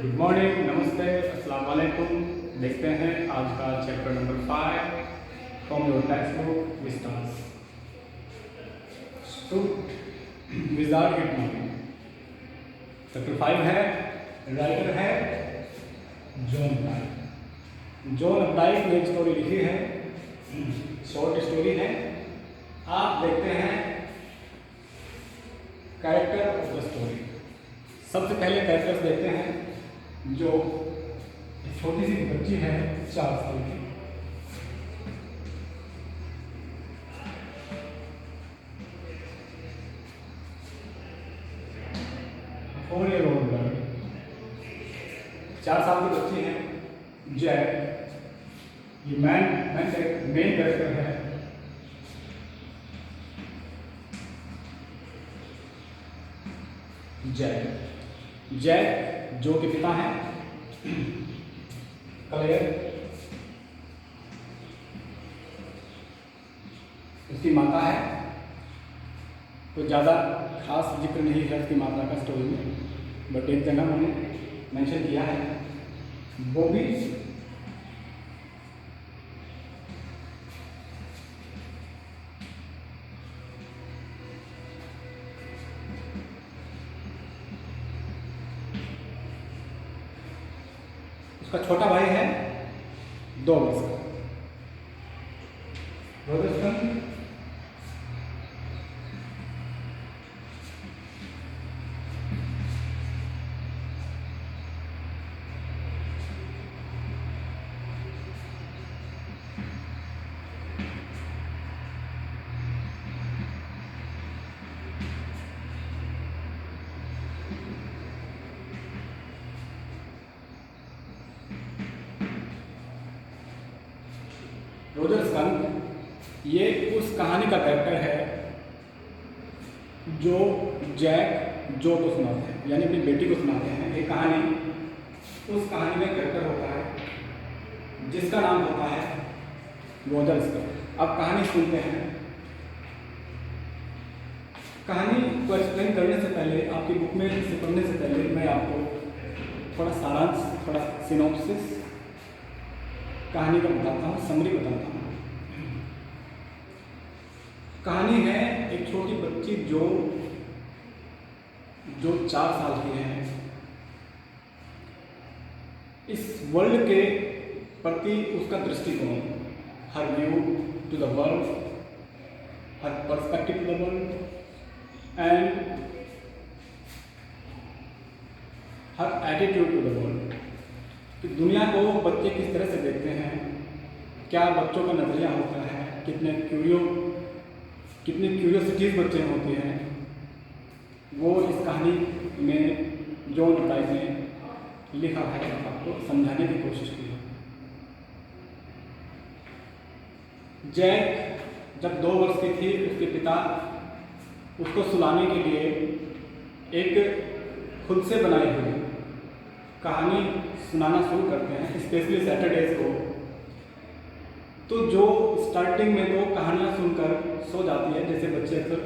Good morning, नमस्ते, अस्सलाम वालेकुम। देखते हैं आज का chapter number 5 from your text book visitors to wizard hit movie. Chapter 5 है, राइटर है जॉन अपडाइक। जॉन अपडाइक ने स्टोरी लिखी है, शॉर्ट स्टोरी है। आप देखते हैं कैरेक्टर ऑफ द स्टोरी। सबसे पहले कैरेक्टर्स देखते हैं। जो एक छोटी सी बच्ची है 4 साल की, फोर-ईयर ओल्ड गर्ल, 4 साल की बच्ची है। जैक, ये मेन कैरेक्टर है। जैक जो के पिता हैं क्लेयर, उसकी माता है। तो ज़्यादा खास जिक्र नहीं है उसकी माता का स्टोरी में, बट एक जगह उन्होंने मेंशन किया है। बॉबी उसका छोटा भाई है 2 वर्ष का। रोजर्सन ये उस कहानी का कैरेक्टर है जो जैक जो को सुनाते हैं, यानी अपनी बेटी को सुनाते हैं। ये कहानी उस कहानी में कैरेक्टर होता है जिसका नाम होता है रोजर्स। अब कहानी सुनते हैं। कहानी को एक्सप्लेन करने से पहले, आपकी बुक में से पढ़ने से पहले, मैं आपको थोड़ा सारांश, थोड़ा सिनॉप्सिस कहानी का बताता हूँ, समरी बताता हूँ। कहानी है एक छोटी बच्ची जो 4 साल की है। इस वर्ल्ड के प्रति उसका दृष्टिकोण, her view to the world, her perspective to the world and her attitude to the world, कि दुनिया को बच्चे किस तरह से देखते हैं, क्या बच्चों का नज़रिया होता है, कितनी क्यूरियोसिटीज़ बच्चे में होती हैं, वो इस कहानी में जॉन अपडाइक ने लिखा है, आपको समझाने की कोशिश की है। जैक जब 2 वर्ष की थी, उसके पिता उसको सुलाने के लिए एक खुद से बनाई हुई कहानी सुनाना शुरू करते हैं, स्पेशली सैटरडेज को। तो जो स्टार्टिंग में तो कहानियाँ सुनकर सो जाती है, जैसे बच्चे अक्सर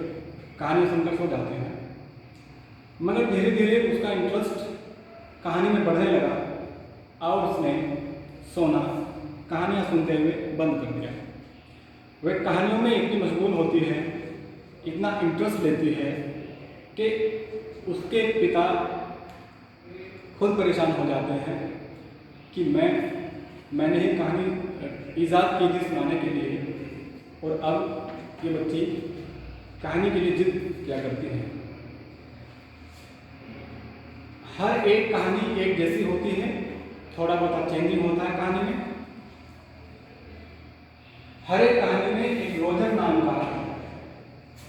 कहानियाँ सुनकर सो जाते हैं, मगर धीरे धीरे उसका इंटरेस्ट कहानी में बढ़ने लगा और उसने सोना, कहानियाँ सुनते हुए बंद कर दिया। वह कहानियों में इतनी मशगूल होती है, इतना इंटरेस्ट लेती है कि उसके पिता खुद परेशान हो जाते हैं कि मैंने ही कहानी ईजाद की थी सुनाने के लिए, और अब ये बच्ची कहानी के लिए जिद क्या करती है। हर एक कहानी एक जैसी होती है, थोड़ा बहुत चेंजिंग होता है कहानी में। हर एक कहानी में एक रोजर नाम का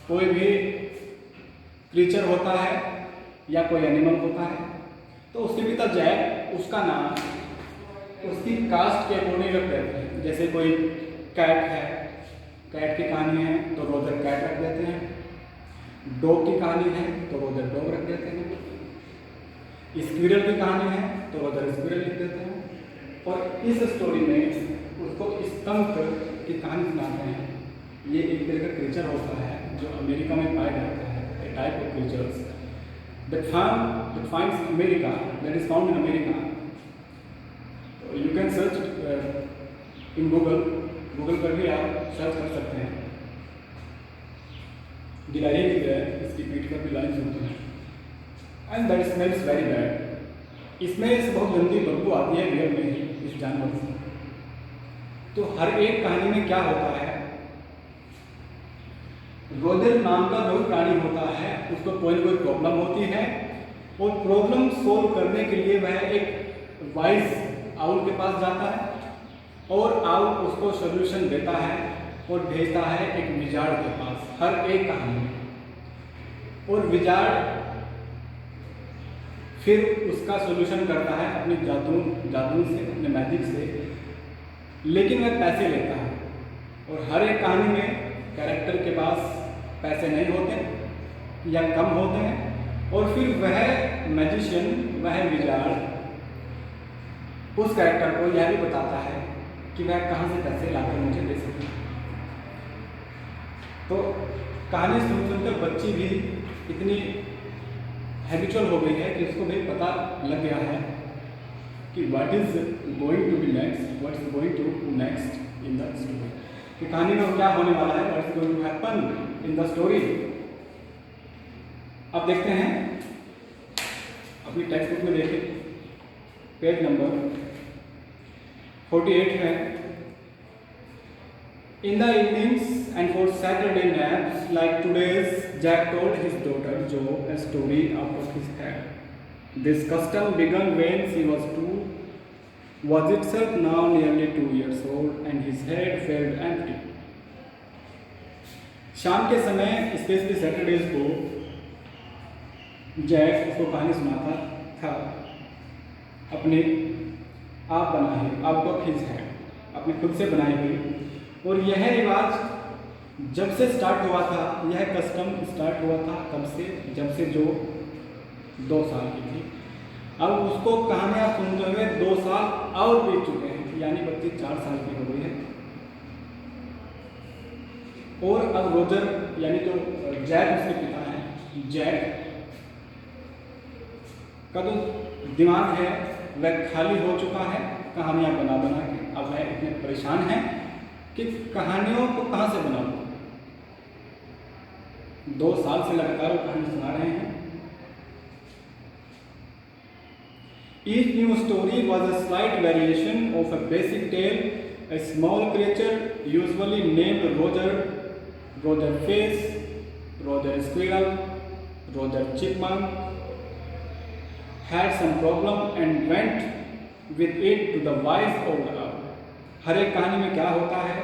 कोई भी क्रीचर होता है या कोई एनिमल होता है। तो उसके पिता जैक उसका नाम उसकी कास्ट के अकॉर्डिंग रख देते हैं। जैसे कोई कैट है, कैट की कहानी है तो रोजर कैट रख देते हैं। डॉग की कहानी है तो रोजर डॉग रख देते हैं। स्क्विरल की कहानी है तो रोजर स्क्विरल लिख देते हैं। और इस स्टोरी में उसको स्कंक की कहानी सुनाते हैं। ये एक तरह का क्रीचर होता है जो अमेरिका में पाया जाता है, a type of creatures that finds America, that is found in America. You can search in Google पर भी आप सर्च कर सकते हैं. गिलहरी भी है, इसकी पीठ पर भी लाइन्स होती हैं. And that smells very bad. इसमें से बहुत गंदी बदबू आती है रियल में ही इस जानवर से. तो हर एक कहानी में क्या होता है, रोजर नाम का जो प्राणी होता है उसको कोई ना कोई प्रॉब्लम होती है, और प्रॉब्लम सोल्व करने के लिए वह एक वाइज आउल के पास जाता है, और आउल उसको सोल्यूशन देता है और भेजता है एक विजार्ड के पास हर एक कहानी में. और विजार्ड फिर उसका सोल्यूशन करता है अपनी जादू से, अपने मैजिक से, लेकिन वह पैसे लेता है. और हर एक कहानी में कैरेक्टर के पास पैसे नहीं होते या कम होते हैं, और फिर वह मैजिशियन, वह विजार्ड उस कैरेक्टर को यह भी बताता है कि वह कहाँ से पैसे लाकर मुझे दे सके. तो कहानी सुनकर बच्ची भी इतनी हैबिचुअल हो गई है कि उसको भी पता लग गया है कि what is going to be next, what is going to next in the story, कि कहानी में क्या होने वाला है, what is going to happen in the story. अब देखते हैं अपनी टेक्स्ट बुक में, देखिए पेज नंबर 48 है. In the evenings and for Saturday naps, like today's, Jack told his daughter Jo a story out of his head. This custom began when she was itself now nearly 2 years old, and his head felt empty. शाम के समय, specially Saturdays को, Jack उसको कहानी सुनाता था अपने आप बनाए, आउट ऑफ हिज हेड, अपने खुद से बनाई हुई. और यह रिवाज जब से स्टार्ट हुआ था, यह कस्टम स्टार्ट हुआ था कब से, जब से जो 2 साल की थी. अब उसको कहानियाँ सुनते हुए 2 साल और बीत चुके हैं, यानी बच्ची 4 साल की हो गई है. और अब रोजर यानी जो जैक उसके पिता हैं, जैक का जो दिमाग है वह खाली हो चुका है कहानियाँ बना बना के. अब वह इतने परेशान हैं कि कहानियों को कहाँ से बनाऊं. 2 साल से लगातार वो कहानी सुना रहे हैं. Each new story was a slight variation of a basic tale. A small creature, usually named Roger, Roger Face, Roger Squirrel, Roger Chipmunk, had some problem and went with it to the wise old owl. हर एक कहानी में क्या होता है,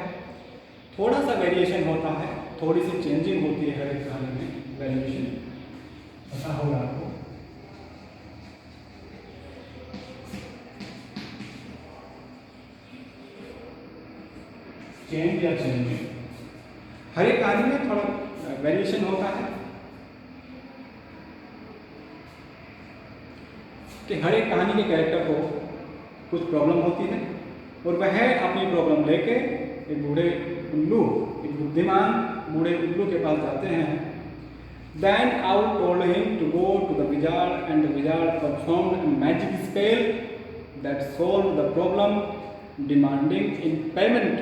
थोड़ा सा variation होता है, थोड़ी सी चेंजिंग होती है हर एक कहानी में. वेरिएशन पता होगा आपको. चेंज या चेंजिंग, हर एक कहानी में थोड़ा वेरिएशन होता है. कि हर एक कहानी के कैरेक्टर को कुछ प्रॉब्लम होती है, और वह अपनी प्रॉब्लम लेके एक बूढ़े उल्लू, एक बुद्धिमान बूढ़े उल्लू के पास जाते हैं. Then Owl told him to go to the wizard, and the wizard performed a magic spell that solved the problem, demanding in payment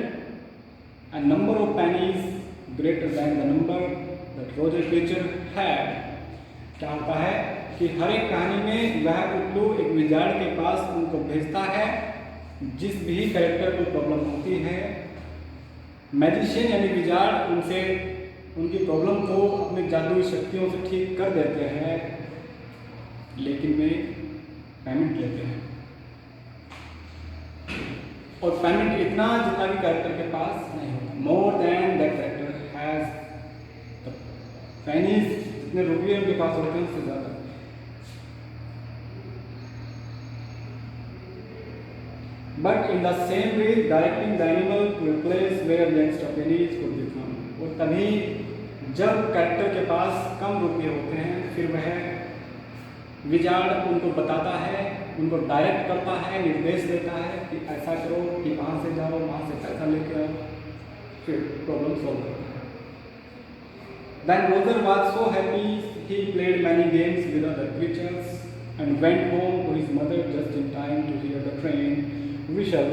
a number of pennies greater than the number that Roger creature had. क्या होता है कि हर एक कहानी में वह उल्लू एक विजार्ड के पास उनको भेजता है. जिस भी कैरेक्टर को प्रॉब्लम होती है, मैजिशियन यानी विजार्ड उनसे उनकी प्रॉब्लम को अपनी जादुई शक्तियों से ठीक कर देते हैं, लेकिन वे पेमेंट लेते हैं. और पेमेंट इतना जितना भी कैरेक्टर के पास नहीं होता. More than that character has the pennies, जितने रुपये उनके पास होते हैं उससे ज़्यादा. But in the same way, directing the animal to a place where the extra pennies could be found. और तभी जब कैरेक्टर के पास कम रुपये होते हैं, फिर वह विजार्ड उनको बताता है, उनको डायरेक्ट करता है, निर्देश देता है कि ऐसा करो, कि वहाँ से जाओ, वहाँ से पैसा लेके आओ, फिर प्रॉब्लम सॉल्व करता है. Then Roger was so happy he played many games with other creatures and went home to his mother just in time to hear the train whistle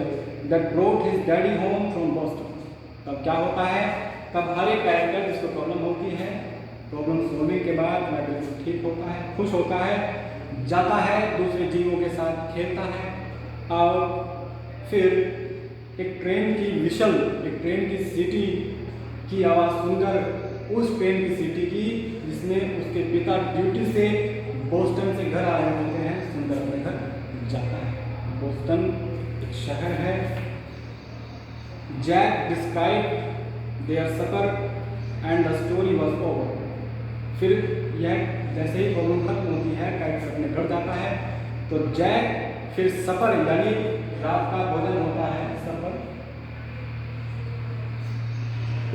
that brought his daddy home from Boston. तब क्या होता है, तब हर एक character जिसको problem होती है, problem सोने के बाद वह बिल्कुल ठीक होता है, खुश होता है, जाता है, दूसरे जीवों के साथ खेलता है और फिर एक ट्रेन की विशल, एक ट्रेन की सीटी की आवाज़ सुनकर उस ट्रेन की सीटी की जिसमें उसके पिता ड्यूटी से बोस्टन से घर आ रहे होते हैं, सुनकर अपने घर जाता है। बोस्टन एक शहर है। जैक डिस्क्राइब देयर सफर and the story was over. फिर यह जैसे ही प्रॉब्लम खत्म होती है, कैरेक्टर अपने घर जाता है, तो जैक फिर सफ़र यानी रात का भोजन होता है, सफ़र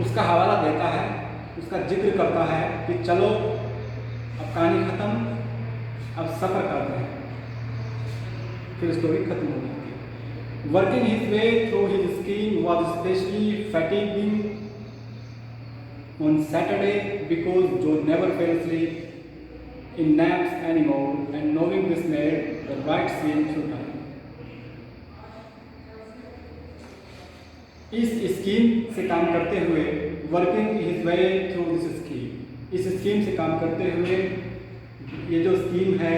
उसका हवाला देता है, उसका जिक्र करता है कि चलो अब कहानी ख़त्म, अब सफ़र करते हैं। फिर स्टोरी खत्म हो जाती है। Working his way through his scheme was specially fatiguing on Saturday because Joe never fell asleep in naps anymore, and knowing this made the right seem futile. इस स्कीम से काम करते हुए, working his way through this scheme, इस scheme से काम करते हुए ये जो स्कीम है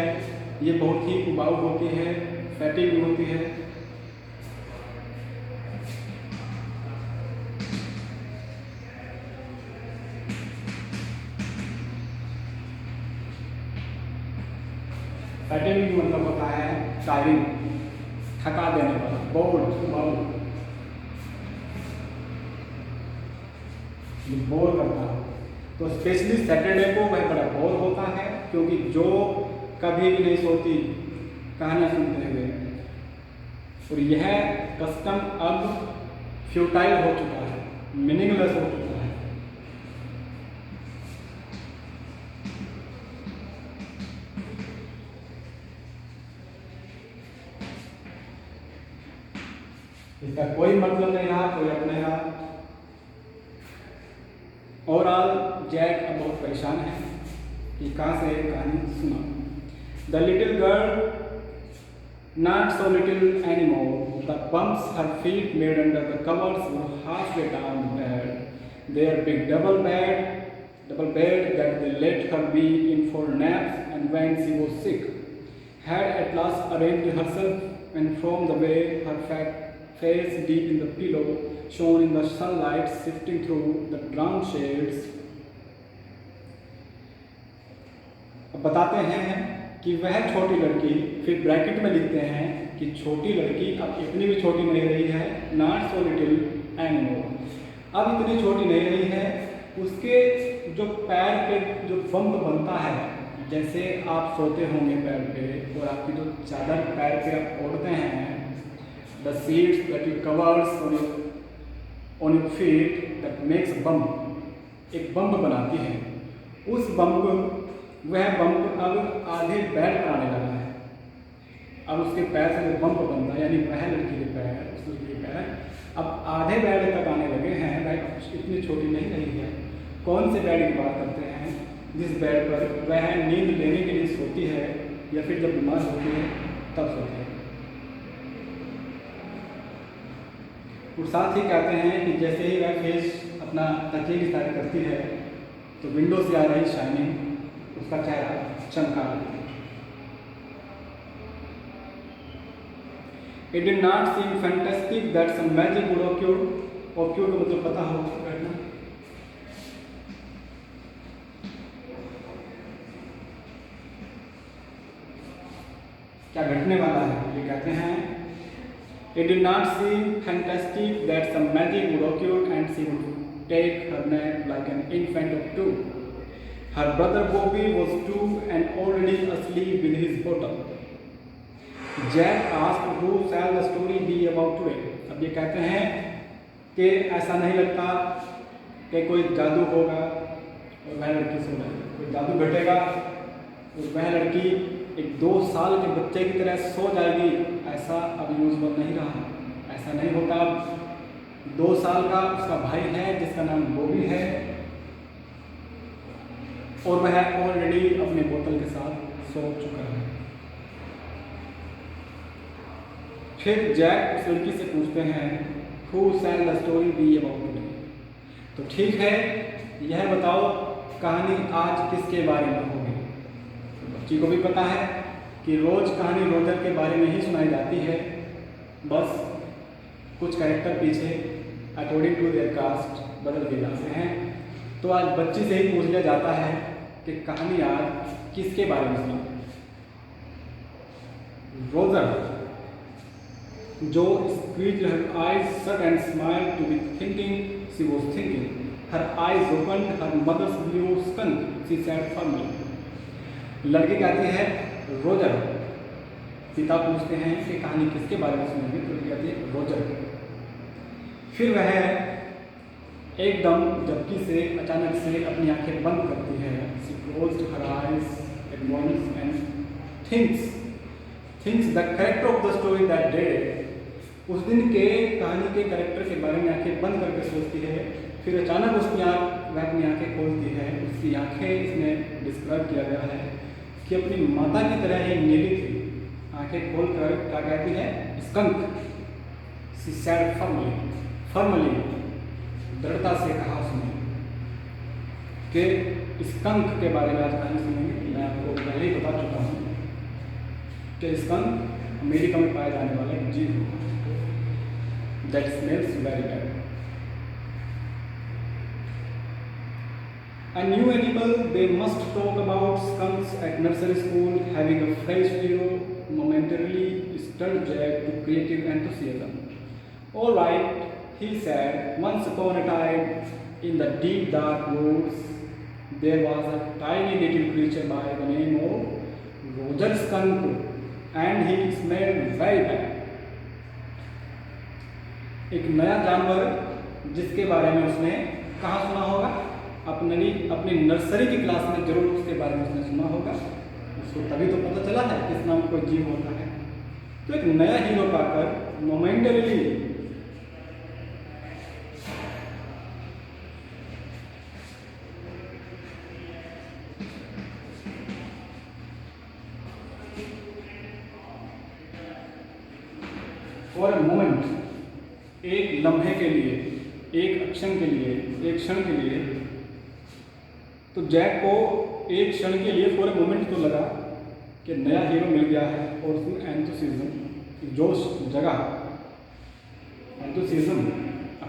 ये बहुत ही उबाऊ होती है, फैटिग होती है। फैटिग मतलब होता है टायरिंग, थका देने वाला, बोर करता है। तो स्पेशली सैटरडे को वह बड़ा बोर होता है क्योंकि जो कभी भी नहीं सोती कहानियाँ सुनते हुए, और यह कस्टम अब फ्यूटाइल हो चुका है, मीनिंगलेस हो चुका है। इसका कोई मतलब नहीं रहा, कोई अर्थ नहीं रहा। ओवरऑल जैक अब बहुत परेशान है कि कहाँ से कहानी सुना। The little girl not so little anymore, the bumps her feet made under the covers were half way down the bed, their big double bed that they let her be in for naps and when she was sick, had at last arranged herself, and from the way her fat face deep in the pillow shone in the sunlight sifting through the brown shades. अब बताते हैं कि वह छोटी लड़की, फिर bracket में लिखते हैं कि छोटी लड़की अब इतनी भी छोटी नहीं रही है, नॉट सो लिटिल एनीमोर, अब इतनी छोटी नहीं रही है। उसके जो पैर पे जो बम्प बनता है, जैसे आप सोते होंगे पैर पे और आपकी जो चादर पैर पे आप ओढ़ते हैं, the seeds that you covers on your feet that makes a bump, एक बम्प बनाती है। उस बम्प, वह बम्प अब आधे बेड पर आने लगा है। अब उसके पैर से जो बम्प बनता है, यानी वह लड़की के पैर, उस लड़की के पैर अब आधे बेड तक आने लगे हैं। वह इतनी छोटी नहीं रही है। कौन से बेड की बात करते हैं? जिस बेड पर वह नींद लेने के लिए सोती है या फिर जब बीमार होती है तब सोती है। और साथ ही कहते हैं कि जैसे ही वह फेस अपना तकिए की तरह करती है तो विंडो से आ रही शाइनिंग उसका चेहरा चमका देती है। It did not seem fantastic that some magic would occur. Occur का मतलब पता हो घटना। क्या घटने वाला है ये कहते हैं। It did not seem fantastic that some magic would occur and she would take her nap like an infant of 2. Her brother Bobby was 2 and already asleep with his bottle. Jack asked who shall the story be about today. अब ये कहते हैं कि ऐसा नहीं लगता कि कोई जादू होगा और वह लड़की सो जाएगी, कोई जादू घटेगा और वह लड़की एक 2 साल के बच्चे की तरह सो जाएगी। ऐसा अब यूजफुल नहीं रहा, ऐसा नहीं होता। 2 साल का उसका भाई है जिसका नाम बॉबी है और वह ऑलरेडी अपने बोतल के साथ सो चुका है। फिर जैक उस लड़की से पूछते हैं who shell the story be about today. तो ठीक है, यह बताओ कहानी आज किसके बारे में होगी। तो बच्ची को भी पता है कि रोज़ कहानी रोजर के बारे में ही सुनाई जाती है, बस कुछ कैरेक्टर पीछे अकॉर्डिंग टू देयर कास्ट बदल के जाते हैं। तो आज बच्ची से ही पूछ लिया जाता है कि कहानी आज किसके बारे में सुना। रोजर जो squeezed her eyes shut and smiled to be thinking she was thinking. Her eyes opened, her mother's blue skunk, she said firmly. लड़की कहती है रोजर। पिता पूछते हैं कि कहानी किसके बारे में सुनेंगे, तो लड़की कहती है रोजर। फिर वह एकदम झपकी से अचानक से अपनी आंखें बंद करती है। She closed her eyes at once and thinks the character of the story that day. उस दिन के कहानी के कैरेक्टर के बारे में आंखें बंद करके सोचती है। फिर अचानक वह अपनी आंखें खोलती है। उसकी आंखें इसमें डिस्क्राइब किया गया है कि अपनी माता की तरह ही नीली थी। आंखें खोलकर क्या कहती है, स्कंक। शी सेड फर्मली, दृढ़ता से कहा उसने कि स्कंक के बारे में आज कहानी सुनेंगे। मैं आपको पहले ही बता चुका हूँ कि स्कंक अमेरिका में पाए जाने वाला एक जीव होगा that smells very bad. A new animal they must talk about. Skunks at nursery school having a fresh hero momentarily stirred Jack to creative enthusiasm. All right, he said, once upon a time in the deep dark woods there was a tiny little creature by the name of Roger Skunk and he smelled very bad. एक नया जानवर जिसके बारे में उसने कहाँ सुना होगा, अपनी नर्सरी की क्लास में जरूर उसके बारे में उसने सुना होगा। उसको तभी तो पता चला है किस नाम कोई जीव होता है। तो एक नया हीरो पाकर मोमेंटरीली फॉर अ मोमेंट, एक लम्हे के लिए, एक क्षण के लिए, एक क्षण के लिए, तो जैक को एक क्षण के लिए फॉर अ मोमेंट तो लगा कि नया हीरो मिल गया है और उसमें एंथुसिज्म, जोश जगा। एंथुसिज्म,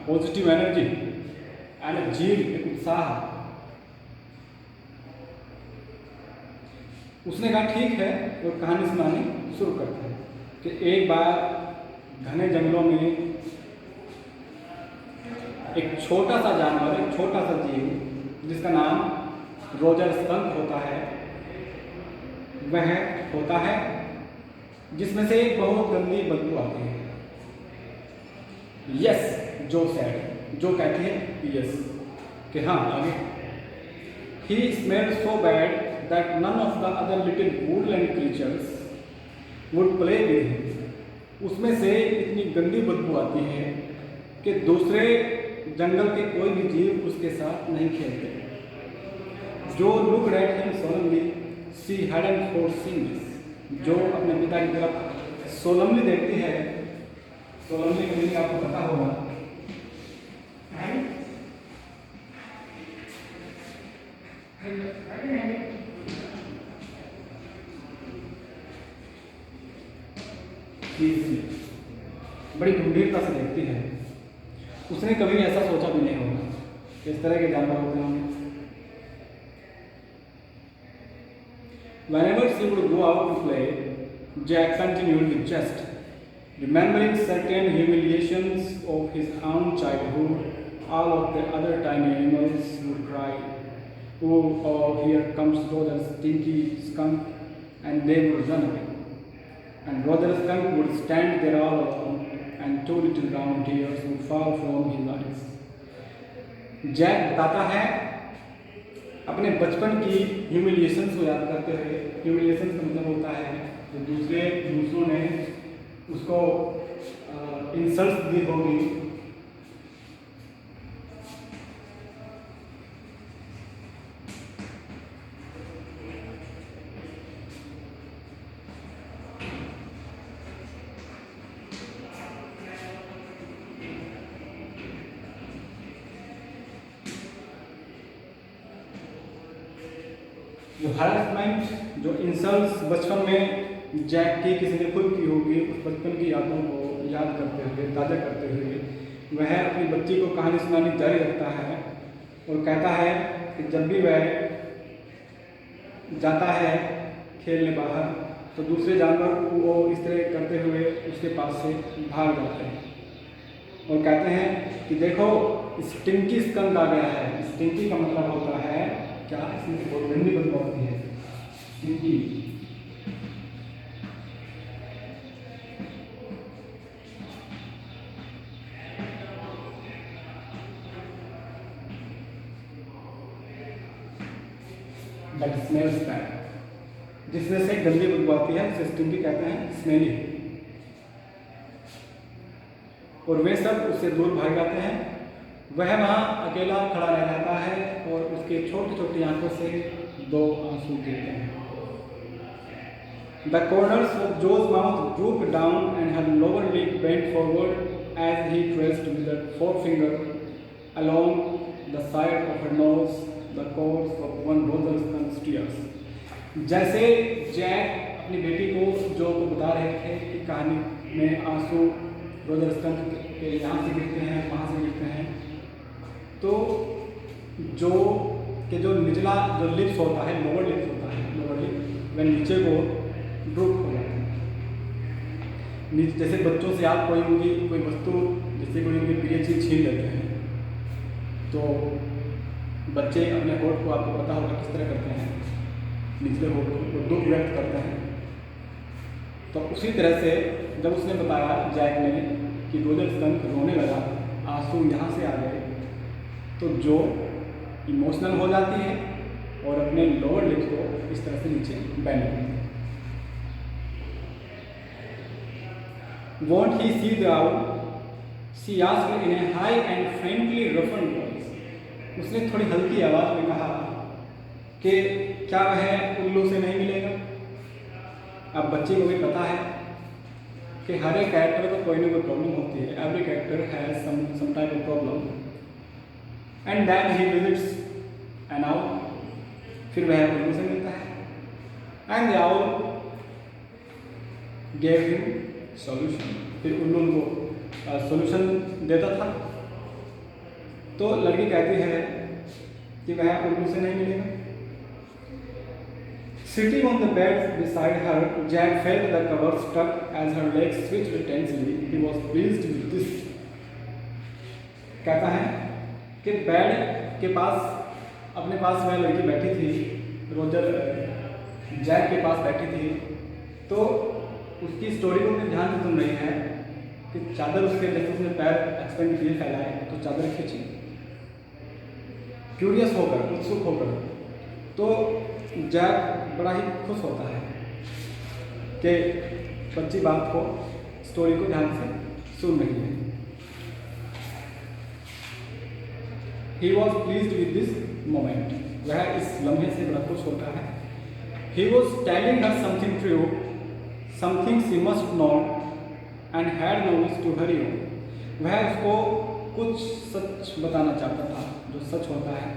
पॉजिटिव एनर्जी एंड जील, एक उत्साह। उसने कहा ठीक है, और कहानी सुनानी शुरू करते हैं कि एक बार घने जंगलों में एक छोटा सा जानवर, एक छोटा सा जीव जिसका नाम रोजर स्कंक होता है, वह होता है जिसमें से एक बहुत गंदी बदबू आती है। यस, जो सेड, जो कहती है यस, कि हाँ आगे। He smelled so bad that none of the other little woodland creatures would play with him. उसमें से इतनी गंदी बदबू आती है कि दूसरे जंगल के कोई भी जीव उसके साथ नहीं खेलते। जो look at him solemnly she hadn't foreseen this. जो अपने पिता की तरफ सोलमली देखती है, सोलमली की मीनिंग आपको पता होगा, बड़ी गंभीरता से देखती है। उसने कभी ऐसा सोचा भी नहीं होगा कि इस तरह के जानवर होते होंगे। Whenever she would go out to play, Jack continued with jest, remembering certain humiliations of his own childhood. All of the other tiny animals would cry, oh, here comes Roger's stinky skunk, and they would run away. And Roger's skunk would stand there all alone, and two little round tears would fall from his eyes. Jack बताता है अपने बचपन की humiliations को याद करते हुए। Humiliations का मतलब होता है जो दूसरों ने उसको इंसल्ट दी होगी, जो हरासमेंट, जो इंसल्ट्स बचपन में जैक की किसी ने खुद की होगी, उस बचपन की यादों को याद करते हुए, ताज़ा करते हुए वह अपनी बच्ची को कहानी सुनानी जारी रखता है और कहता है कि जब भी वह जाता है खेलने बाहर तो दूसरे जानवर वो इस तरह करते हुए उसके पास से भाग जाते हैं और कहते हैं कि देखो स्टिंकी स्कंक आ गया है। स्टिंकी का मतलब होता है क्या, इसमें बहुत गंदी बदबू होती है, स्टिंकी। दैट स्मेल्स बैड, जिसमें से गंदी बदबू आती है उसे स्टिंकी कहते हैं, स्मेली। और वे सब उससे दूर भाग जाते हैं। वह वहाँ अकेला खड़ा रह जाता है और उसके छोटी छोटी आंखों से 2 आंसू गिरते हैं। The corners of Joe's mouth drooped down and her lower lip bent forward as he traced with her forefinger along the side of her nose the course of one Roger's tears. जैसे Jack अपनी बेटी को जो को बता रहे थे कि कहानी में आंसू रोजर स्कंक के यहाँ से गिरते हैं, वहाँ से गिरते हैं, तो जो निचला जो लिप्स होता है, लोअर लिप्स होता है, लोअर लिप वह नीचे को ड्रूप हो जाता है। जैसे बच्चों से आप कोई वस्तु, जैसे कोई उनकी प्रिय चीज़ छीन लेते हैं तो बच्चे अपने होठ को, आपको पता होगा किस तरह करते हैं, निचले होठ को दुख व्यक्त करते हैं। तो उसी तरह से जब उसने बताया जैक ने कि रोजर स्कंक रोने लगा, आंसू यहाँ से आ गए, तो जो इमोशनल हो जाती है और अपने लोअर लिप्स को इस तरह से नीचे बैंड करती है। Won't he see the owl? She asked in a high and frankly roughened voice. उसने थोड़ी हल्की आवाज़ में कहा कि क्या वह उल्लू से नहीं मिलेगा। अब बच्चे को भी पता है कि हर एक कैरेक्टर को कोई ना कोई प्रॉब्लम होती है। Every character has some type of problem and then he visits an owl. फिर वह उल्लू से मिलता है and the owl gave him solution. फिर उल्लू उनको सॉल्यूशन देता था। तो लड़की कहती है कि वह उल्लू से नहीं मिलेगा। Sitting on the bed beside her, Jack felt the cover stuck as her legs switched tensely. He was pleased with this. कहता है कि बेड के पास अपने पास वह लड़की बैठी थी, रोजर जैक के पास बैठी थी, तो उसकी स्टोरी को अपने ध्यान से सुन रही है कि चादर उसके, जैसे उसने पैर एक्सपेंड किए फैलाए तो चादर खींची, क्यूरियस होकर, उत्सुक होकर। तो जैक बड़ा ही खुश होता है कि बच्ची बात को, स्टोरी को ध्यान से सुन रही है। He was pleased with this moment. वह इस लम्हे से बड़ा खुश होता है। He was telling her something true, something she must know and had no wish to hurry on. वह उसको कुछ सच बताना चाहता था, जो सच होता है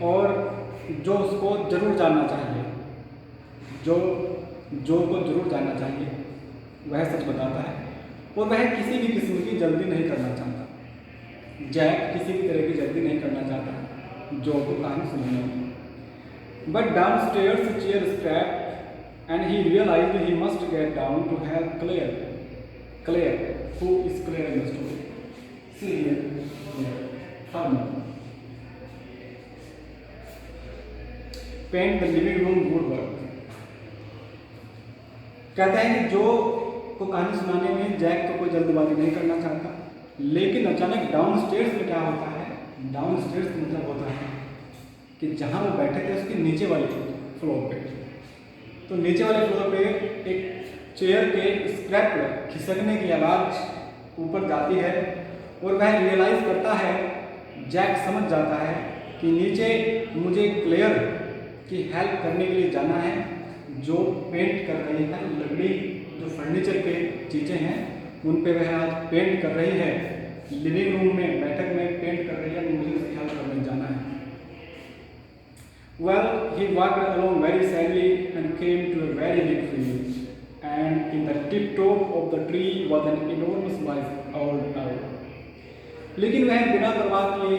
और जो उसको जरूर जानना चाहिए, जो को जरूर जानना चाहिए, वह सच बताता है और वह किसी भी किस्म की जल्दी नहीं करना चाहता। जैक किसी भी तरह की जल्दी नहीं करना चाहता जो को कहानी सुनने में। But downstairs chair scrape and he realized he must get down to help Claire who is Claire in the story. Paint the living room good work. कहता है कि जो को कहानी सुनाने में जैक तो कोई जल्दबाजी नहीं करना चाहता, लेकिन अचानक डाउन स्टेयर्स में क्या होता है, डाउन स्टेयर्स का मतलब होता है कि जहाँ वो बैठे थे उसके नीचे वाले फ्लोर पे, तो नीचे वाले फ्लोर पे एक चेयर के स्क्रैप पर खिसकने की आवाज़ ऊपर जाती है और वह रियलाइज़ करता है, जैक समझ जाता है कि नीचे मुझे क्लेयर की हेल्प करने के लिए जाना है, जो पेंट कर रही है लकड़ी, जो फर्नीचर के चीज़ें हैं उन पे वह आज पेंट कर रही है। लिविंग रूम में, बैठक में पेंट कर रही है, मुझे उसकी हेल्प करने जाना है। Well, he walked along very sadly and came to a very big tree. And in the tip top of the tree was an enormous white owl. लेकिन वह बिना परवाह किए,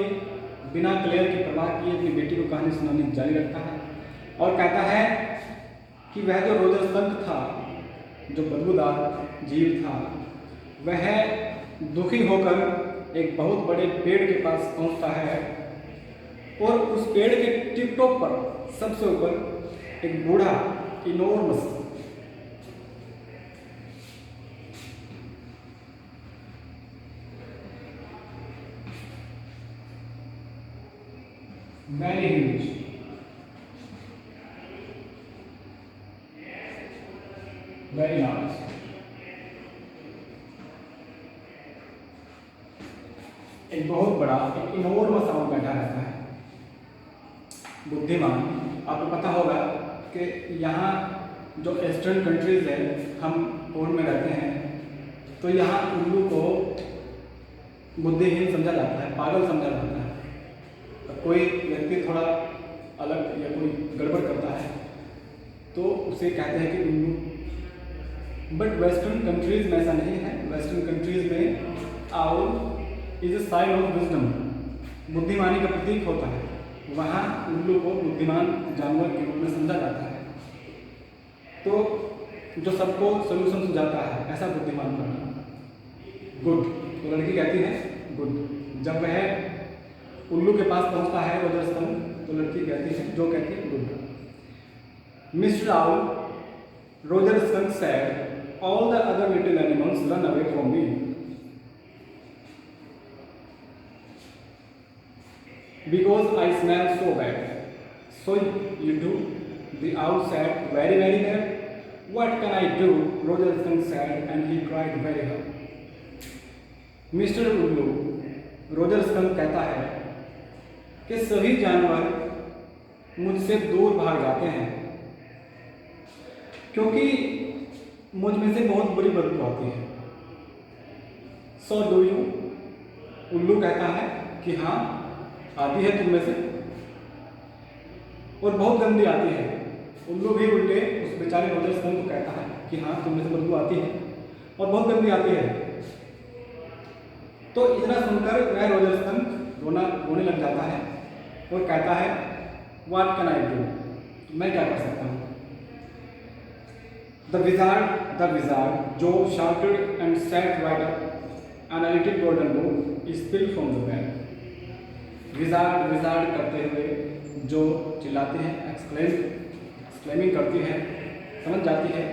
बिना क्लेयर की परवाह किए अपनी बेटी को कहानी सुनानी जारी रखता है और कहता है कि वह जो रोजर स्कंक था, जो बदबूदार जीव था, वह दुखी होकर एक बहुत बड़े पेड़ के पास पहुंचता है और उस पेड़ के टिप टॉप पर सबसे ऊपर एक बूढ़ा इनोर्मस वेरी ह्यूज वेरी लार्ज एक बहुत बड़ा एक इनोर्मस आउल बैठा रहता है, बुद्धिमान। आपको पता होगा कि यहाँ जो वेस्टर्न कंट्रीज़ है, हम पूर्व में रहते हैं, तो यहाँ उल्लू को बुद्धिहीन समझा जाता है, पागल समझा जाता है। कोई व्यक्ति थोड़ा अलग या कोई गड़बड़ करता है तो उसे कहते हैं कि उल्लू। बट वेस्टर्न कंट्रीज़ में ऐसा नहीं है। वेस्टर्न कंट्रीज़ में owl is a sign of wisdom, बुद्धिमानी का प्रतीक होता है। वहाँ उल्लू को बुद्धिमान जानवर के रूप में समझा जाता है, तो जो सबको सोल्यूशन सुझाता है, ऐसा बुद्धिमान बनना। गुड। तो लड़की कहती है गुड। जब वह उल्लू के पास पहुंचता है रोजर स्कंक, तो लड़की कहती है, जो कहती है good. Mister owl, Roger skunk said, all the other little animals run away from me because I smell so bad. So you do? The owl said, very, very bad. What can I do? Roger Skunk said, and he cried very hard. Mr. उल्लू, Roger skunk कहता है कि सभी जानवर मुझसे दूर भाग जाते हैं क्योंकि मुझ में से बहुत बुरी बदबू आती है। So do you? उल्लू कहता है कि हाँ, आती है तुम में से, और बहुत गंदी आती है। उल्लू भी उल्टे उस बेचारे रोजर स्कंक को कहता है कि हाँ, तुम में से बदबू आती है और बहुत गंदी आती है। तो इतना सुनकर वह रोजर स्कंक रोने लग जाता है और कहता है, व्हाट कैन आई डू? मैं क्या कर सकता हूँ? द विजार्ड जो shouted and sat right up, and a little golden book is spilled from the bed. Wizard करते हुए जो चिल्लाते हैं, एक्सक्लेमिंग करती है, समझ जाती है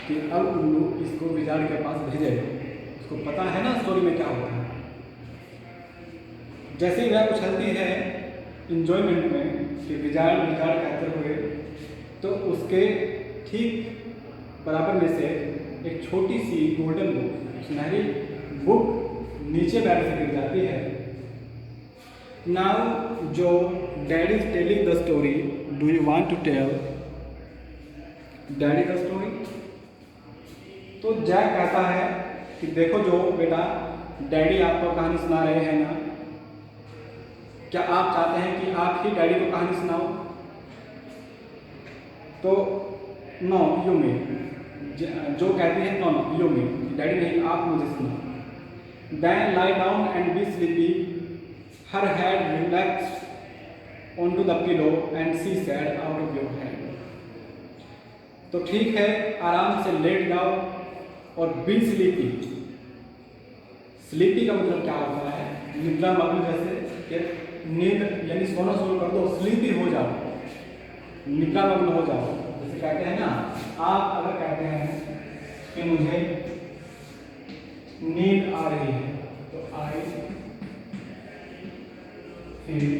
कि अब उल्लू इसको विजार्ड के पास भेजेगा। उसको पता है ना स्टोरी में क्या होता है। जैसे ही वह उछलती है इंजॉयमेंट में कि विजार्ड कहते हुए, तो उसके ठीक बराबर में से एक छोटी सी गोल्डन बुक, सुनहरी बुक नीचे बैठ से गिर जाती है। Now, Joe, Dad is telling the story. Do you want to tell Daddy the story? तो जैक कहता है कि देखो जो बेटा, डैडी आपको कहानी सुना रहे हैं ना, क्या आप चाहते हैं कि आप ही डैडी को कहानी सुनाओ? तो नो यू मे, जो कहती है नो यू मे, डैडी नहीं, आप मुझे सुनाओ। Then lie down and be sleepy. Her head relaxed onto the pillow and she said, out of your hand. तो ठीक है, आराम से लेट जाओ और बी स्लीपी। स्लीपी का मतलब क्या होता है? निद्रा मग्न, जैसे कि नींद यानी सोना शुरू कर दो, स्लीपी हो जाओ, निद्रा मग्न हो जाओ। जैसे कहते हैं ना, आप अगर कहते हैं कि मुझे नींद आ रही है, तो आई feel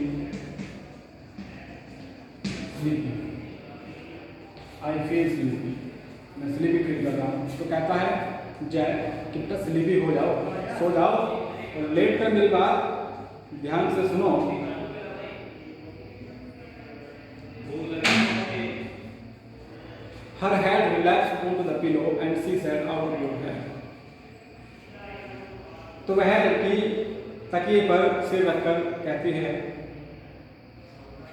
sleepy. I feel sleepy. मैं स्लीपी फील कर रहा हूँ। तो कहता है जैक कि बेटा स्लीपी हो जाओ, सो जाओ और लेट कर मेरी बात ध्यान से सुनो। Her head relaxed onto the pillow and she said, out of your hand. तो वह लड़की तकिए पर सिर रखकर कहती है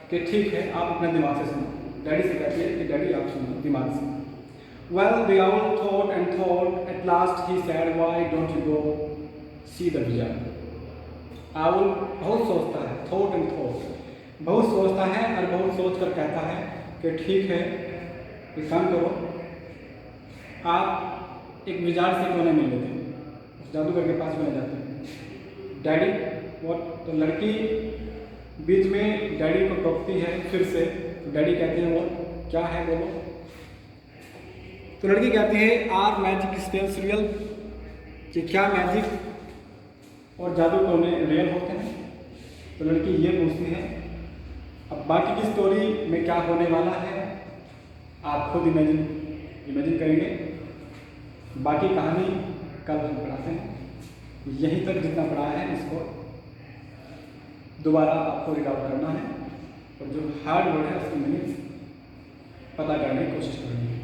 कि ठीक है आप अपने दिमाग से सुनो। डैडी से कहती है कि डैडी आप सुनो दिमाग से। Well, the owl thought and thought. At last he said, "Why don't you go see the wizard?" Owl बहुत सोचता है, thought and thought, बहुत सोचता है और बहुत सोच कर कहता है कि ठीक है, एक काम करो, आप एक विजार्ड से क्यों नहीं मिल लेते, उस जादूगर के पास क्यों नहीं जाते। डैडी वो तो लड़की बीच में डैडी को टोकती है फिर से। तो डैडी कहते हैं वो क्या है बोलो। तो लड़की कहती है आर मैजिक स्पेल्स रियल, कि क्या मैजिक और जादू टोने रियल होते हैं। तो लड़की ये पूछती है। अब बाकी की स्टोरी में क्या होने वाला है आप खुद इमेजिन करेंगे। बाकी कहानी कल हम पढ़ाते हैं। यहीं तक जितना पढ़ा है इसको दोबारा आपको रिकॉर्ड करना है और जो हार्ड वर्ड है उसकी मीनिंग पता करने की कोशिश करनी है।